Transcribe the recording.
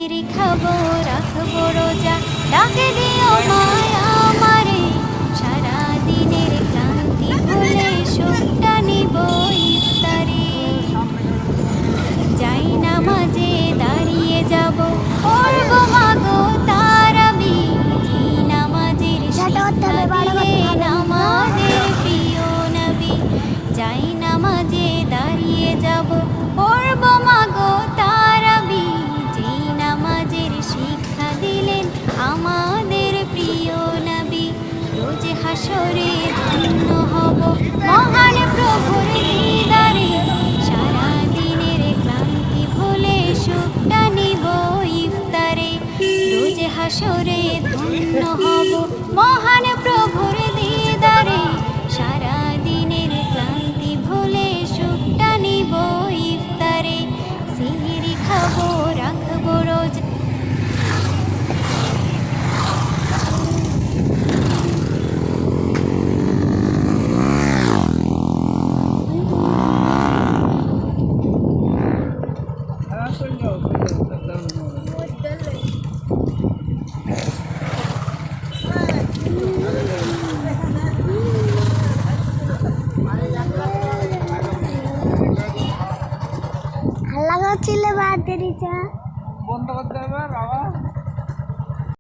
খাবো রাখবো রোজা, ডাকে দিও মায়া আমারে, সারা দিনের ক্লান্তি ভুলে সুখটা নিব ইফতারে। যাই নামাজে দাঁড়িয়ে যাব, পড়বো মাগো তারাবি, যে নামাজের শিক্ষা দিলেন আমাদের প্রিয় নবী। যাই নামাজে দাঁড়িয়ে যাব, পড়বো মাগো তারাবি, যে নামাজের শিক্ষা দিলেন আমাদের প্রিয় নবী। রোজ হাসরে ধন্য হব মহান প্রভুর দিদারে, সারা দিনের ক্লান্তি ভুলে সুখটা নিব ইফতারে। রোজ হাসরে ধন্য হব মহান প্রভুর দিদারে, সারা দিনের ক্লান্তি ভুলে সুখটা নিব ইফতারে। সিহরি খাবো রাখবো রোজা। আল্লাহ ছিল বাদ দিয়েছে বন্ধ করতে হবে বাবা।